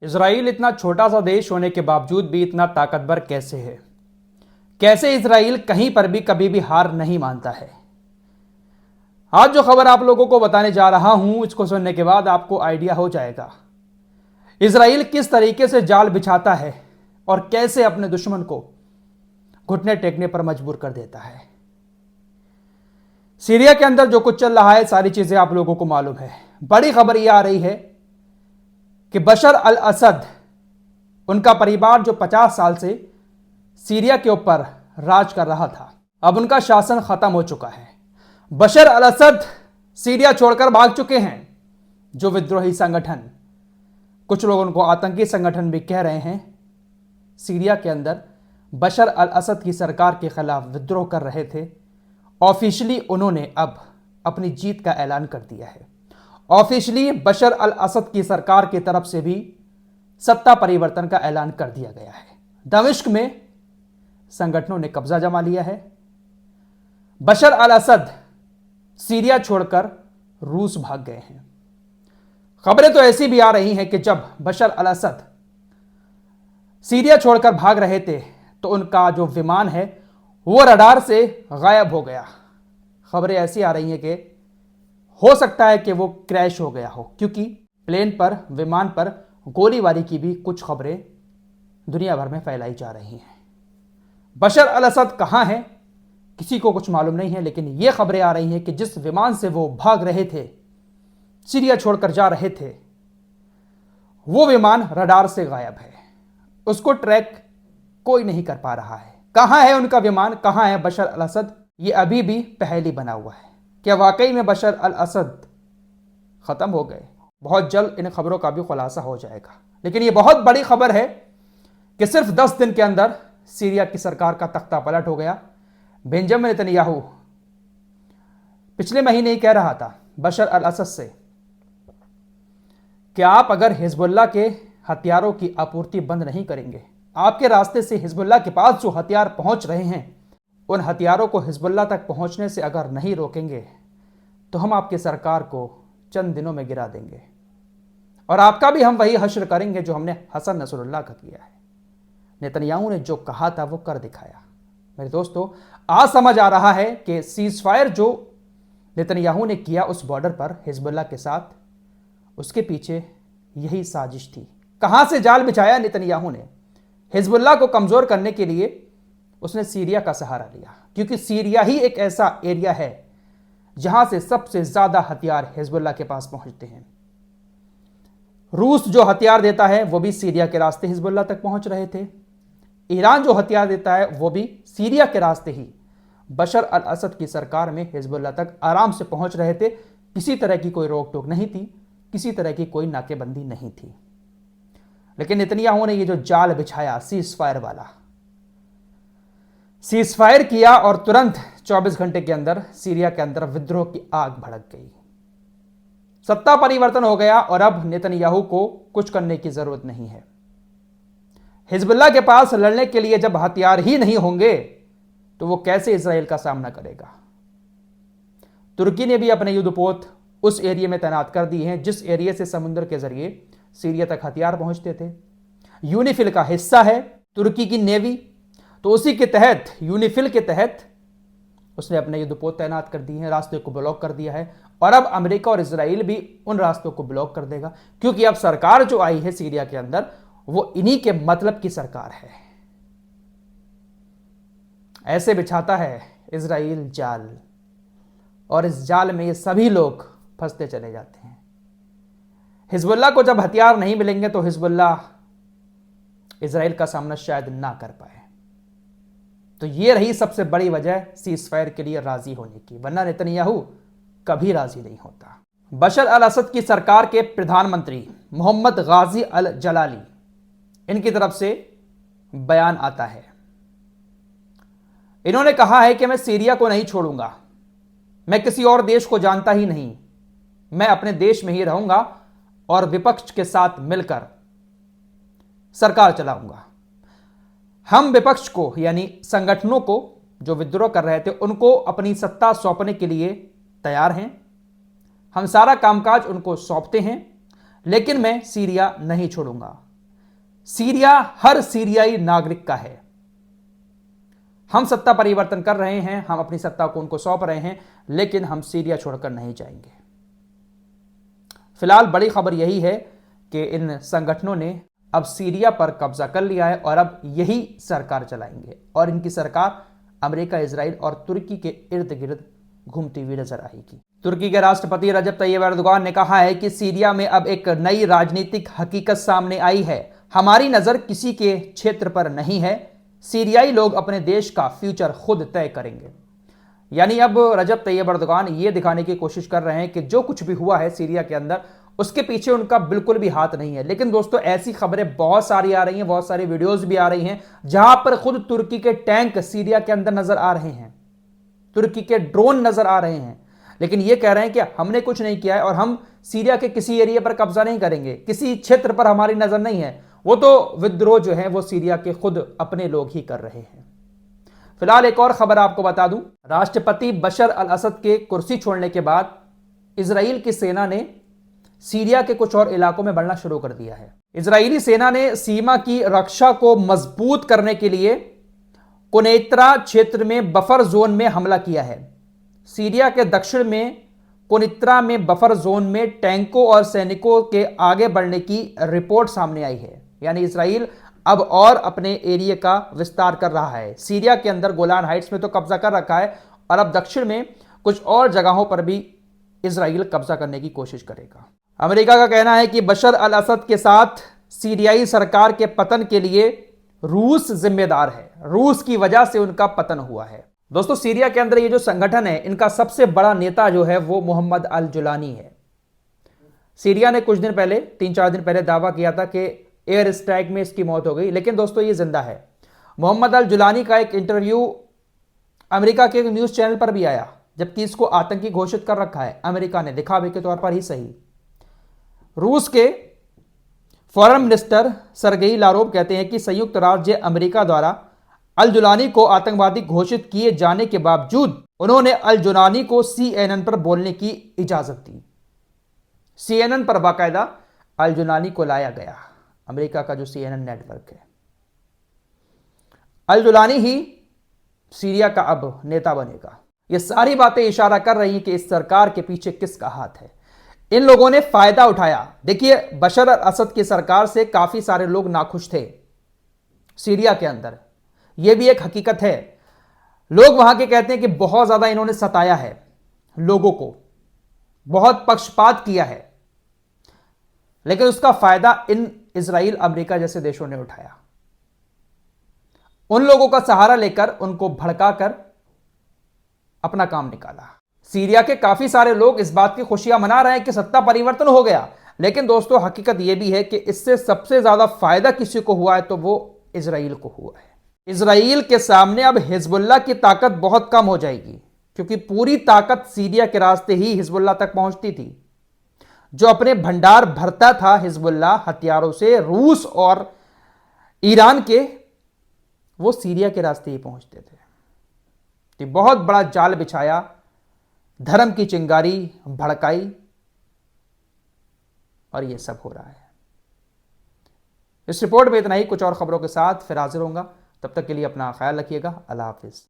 Israel इतना छोटा सा देश होने के बावजूद भी इतना ताकतवर कैसे है? कैसे इजराइल कहीं पर भी कभी भी हार नहीं मानता है? आज जो खबर आप लोगों को बताने जा रहा हूं, इसको सुनने के बाद आपको आइडिया हो जाएगा इजराइल किस तरीके से जाल बिछाता है और कैसे अपने दुश्मन को घुटने टेकने पर मजबूर कर देता है। सीरिया के अंदर जो कुछ चल रहा है, सारी चीजें आप लोगों को मालूम है। बड़ी खबर यह आ रही है कि बशर अल असद, उनका परिवार जो 50 साल से सीरिया के ऊपर राज कर रहा था, अब उनका शासन खत्म हो चुका है। बशर अल असद सीरिया छोड़कर भाग चुके हैं। जो विद्रोही संगठन, कुछ लोग उनको आतंकी संगठन भी कह रहे हैं, सीरिया के अंदर बशर अल असद की सरकार के खिलाफ विद्रोह कर रहे थे, ऑफिशियली उन्होंने अब अपनी जीत का ऐलान कर दिया है। ऑफिशियली बशर अल असद की सरकार की तरफ से भी सत्ता परिवर्तन का ऐलान कर दिया गया है। दमिश्क में संगठनों ने कब्जा जमा लिया है। बशर अल असद सीरिया छोड़कर रूस भाग गए हैं। खबरें तो ऐसी भी आ रही हैं कि जब बशर अल असद सीरिया छोड़कर भाग रहे थे तो उनका जो विमान है वो रडार से गायब हो गया। खबरें ऐसी आ रही हैं कि हो सकता है कि वो क्रैश हो गया हो, क्योंकि प्लेन पर, विमान पर गोलीबारी की भी कुछ खबरें दुनिया भर में फैलाई जा रही हैं। बशर अल असद कहां हैं, किसी को कुछ मालूम नहीं है, लेकिन ये खबरें आ रही हैं कि जिस विमान से वो भाग रहे थे, सीरिया छोड़कर जा रहे थे, वो विमान रडार से गायब है। उसको ट्रैक कोई नहीं कर पा रहा है। कहां है उनका विमान, कहां है बशर अल असद, ये अभी भी पहेली बना हुआ है। क्या वाकई में बशर अल असद खत्म हो गए? बहुत जल्द इन खबरों का भी खुलासा हो जाएगा। लेकिन ये बहुत बड़ी खबर है कि सिर्फ 10 दिन के अंदर सीरिया की सरकार का तख्ता पलट हो गया। बेंजामिन नेतन्याहू पिछले महीने ही कह रहा था बशर अल असद से कि आप अगर हिजबुल्लाह के हथियारों की आपूर्ति बंद नहीं करेंगे, आपके रास्ते से हिजबुल्लाह के पास जो हथियार पहुंच रहे हैं, उन हथियारों को हिजबुल्लाह तक पहुंचने से अगर नहीं रोकेंगे तो हम आपकी सरकार को चंद दिनों में गिरा देंगे और आपका भी हम वही हश्र करेंगे जो हमने हसन नसरुल्लाह का किया है। नेतन्याहू ने जो कहा था वो कर दिखाया। मेरे दोस्तों, आज समझ आ रहा है कि सीजफायर जो नेतन्याहू ने किया उस बॉर्डर पर हिजबुल्लाह के साथ, उसके पीछे यही साजिश थी। कहां से जाल बिछाया नेतन्याहू ने? हिजबुल्लाह को कमजोर करने के लिए उसने सीरिया का सहारा लिया, क्योंकि सीरिया ही एक ऐसा एरिया है जहां से सबसे ज्यादा हथियार हिजबुल्लाह के पास पहुंचते हैं। रूस जो हथियार देता है वो भी सीरिया के रास्ते हिजबुल्लाह तक पहुंच रहे थे। ईरान जो हथियार देता है वो भी सीरिया के रास्ते ही बशर अल असद की सरकार में हिजबुल्लाह तक आराम से पहुंच रहे थे। किसी तरह की कोई रोक टोक नहीं थी, किसी तरह की कोई नाकेबंदी नहीं थी। लेकिन नेतन्याहू ने ये जो जाल बिछाया सीजफायर वाला, सीजफायर किया और तुरंत 24 घंटे के अंदर सीरिया के अंदर विद्रोह की आग भड़क गई। सत्ता परिवर्तन हो गया और अब नेतन्याहू को कुछ करने की जरूरत नहीं है। हिजबुल्लाह के पास लड़ने के लिए जब हथियार ही नहीं होंगे तो वो कैसे इजराइल का सामना करेगा? तुर्की ने भी अपने युद्धपोत उस एरिया में तैनात कर दिए हैं जिस एरिया से समुद्र के जरिए सीरिया तक हथियार पहुंचते थे। यूनिफिल का हिस्सा है तुर्की की नेवी, तो उसी के तहत, यूनिफिल के तहत उसने अपने युद्धपोत तैनात कर दिए हैं, रास्ते को ब्लॉक कर दिया है। और अब अमेरिका और इजराइल भी उन रास्तों को ब्लॉक कर देगा, क्योंकि अब सरकार जो आई है सीरिया के अंदर वो इन्हीं के मतलब की सरकार है। ऐसे बिछाता है इजराइल जाल, और इस जाल में ये सभी लोग फंसते चले जाते हैं। हिजबुल्लाह को जब हथियार नहीं मिलेंगे तो हिजबुल्लाह इजराइल का सामना शायद ना कर पाए। तो ये रही सबसे बड़ी वजह सीजफायर के लिए राजी होने की, वरना नेतन्याहू कभी राजी नहीं होता। बशर अल असद की सरकार के प्रधानमंत्री मोहम्मद गाजी अल जलाली, इनकी तरफ से बयान आता है। इन्होंने कहा है कि मैं सीरिया को नहीं छोड़ूंगा, मैं किसी और देश को जानता ही नहीं, मैं अपने देश में ही रहूंगा और विपक्ष के साथ मिलकर सरकार चलाऊंगा। हम विपक्ष को, यानी संगठनों को जो विद्रोह कर रहे थे, उनको अपनी सत्ता सौंपने के लिए तैयार हैं। हम सारा कामकाज उनको सौंपते हैं, लेकिन मैं सीरिया नहीं छोड़ूंगा। सीरिया हर सीरियाई नागरिक का है। हम सत्ता परिवर्तन कर रहे हैं, हम अपनी सत्ता को उनको सौंप रहे हैं, लेकिन हम सीरिया छोड़कर नहीं जाएंगे। फिलहाल बड़ी खबर यही है कि इन संगठनों ने अब सीरिया पर कब्जा कर लिया है और अब यही सरकार चलाएंगे और इनकी सरकार अमेरिका, इजराइल और तुर्की के इर्द गिर्द घूमती हुई नजर आएगी। तुर्की के राष्ट्रपति रजब तैयब एर्दोगान ने कहा है कि सीरिया में अब एक नई राजनीतिक हकीकत सामने आई है। हमारी नजर किसी के क्षेत्र पर नहीं है, सीरियाई लोग अपने देश का फ्यूचर खुद तय करेंगे। यानी अब रजब तैयब एर्दोगान ये दिखाने की कोशिश कर रहे हैं कि जो कुछ भी हुआ है सीरिया के अंदर, उसके पीछे उनका बिल्कुल भी हाथ नहीं है। लेकिन दोस्तों, ऐसी खबरें बहुत सारी आ रही हैं, बहुत सारी वीडियोस भी आ रही हैं जहां पर खुद तुर्की के टैंक सीरिया के अंदर नजर आ रहे हैं, तुर्की के ड्रोन नजर आ रहे हैं, लेकिन ये कह रहे हैं कि हमने कुछ नहीं किया है और हम सीरिया के किसी एरिया पर कब्जा नहीं करेंगे, किसी क्षेत्र पर हमारी नजर नहीं है। वो तो विद्रोह जो है वो सीरिया के खुद अपने लोग ही कर रहे हैं। फिलहाल एक और खबर आपको बता दूं, राष्ट्रपति बशर अल असद के कुर्सी छोड़ने के बाद इजराइल की सेना ने सीरिया के कुछ और इलाकों में बढ़ना शुरू कर दिया है। इजरायली सेना ने सीमा की रक्षा को मजबूत करने के लिए कुनैत्रा क्षेत्र में बफर जोन में हमला किया है। सीरिया के दक्षिण में कुनैत्रा में बफर जोन में टैंकों और सैनिकों के आगे बढ़ने की रिपोर्ट सामने आई है। यानी इजराइल अब और अपने एरिया का विस्तार कर रहा है। सीरिया के अंदर गोलान हाइट्स में तो कब्जा कर रखा है और अब दक्षिण में कुछ और जगहों पर भी इजराइल कब्जा करने की कोशिश करेगा। अमेरिका का कहना है कि बशर अल असद के साथ सीरियाई सरकार के पतन के लिए रूस जिम्मेदार है, रूस की वजह से उनका पतन हुआ है। दोस्तों, सीरिया के अंदर ये जो संगठन है, इनका सबसे बड़ा नेता जो है वो मोहम्मद अल जुलानी है। सीरिया ने कुछ दिन पहले, 3-4 दिन पहले दावा किया था कि एयर स्ट्राइक में इसकी मौत हो गई, लेकिन दोस्तों ये जिंदा है। मोहम्मद अल जुलानी का एक इंटरव्यू अमेरिका के न्यूज चैनल पर भी आया, जबकि इसको आतंकी घोषित कर रखा है अमेरिका ने, दिखावे के तौर पर ही सही। रूस के फॉरेन मिनिस्टर सरगेई लारोव कहते हैं कि संयुक्त राज्य अमेरिका द्वारा अल जुलानी को आतंकवादी घोषित किए जाने के बावजूद उन्होंने अल जुलानी को CNN पर बोलने की इजाजत दी। CNN पर बाकायदा अल जुलानी को लाया गया, अमेरिका का जो CNN नेटवर्क है। अल जुलानी ही सीरिया का अब नेता बनेगा। ये सारी बातें इशारा कर रही हैं कि इस सरकार के पीछे किसका हाथ है। इन लोगों ने फायदा उठाया। देखिए, बशर अल असद की सरकार से काफी सारे लोग नाखुश थे सीरिया के अंदर, यह भी एक हकीकत है। लोग वहां के कहते हैं कि बहुत ज्यादा इन्होंने सताया है लोगों को, बहुत पक्षपात किया है, लेकिन उसका फायदा इन इजराइल, अमेरिका जैसे देशों ने उठाया। उन लोगों का सहारा लेकर उनको भड़काकर अपना काम निकाला। सीरिया के काफी सारे लोग इस बात की खुशियां मना रहे हैं कि सत्ता परिवर्तन हो गया, लेकिन दोस्तों हकीकत यह भी है कि इससे सबसे ज्यादा फायदा किसी को हुआ है तो वो इजराइल को हुआ है। इजराइल के सामने अब हिजबुल्लाह की ताकत बहुत कम हो जाएगी, क्योंकि पूरी ताकत सीरिया के रास्ते ही हिजबुल्लाह तक पहुंचती थी। जो अपने भंडार भरता था हिजबुल्लाह हथियारों से, रूस और ईरान के, वो सीरिया के रास्ते ही पहुंचते थे। तो बहुत बड़ा जाल बिछाया, धर्म की चिंगारी भड़काई, और ये सब हो रहा है। इस रिपोर्ट में इतना ही। कुछ और खबरों के साथ फिर हाजिर होऊंगा। तब तक के लिए अपना ख्याल रखिएगा। अल्लाह हाफिज।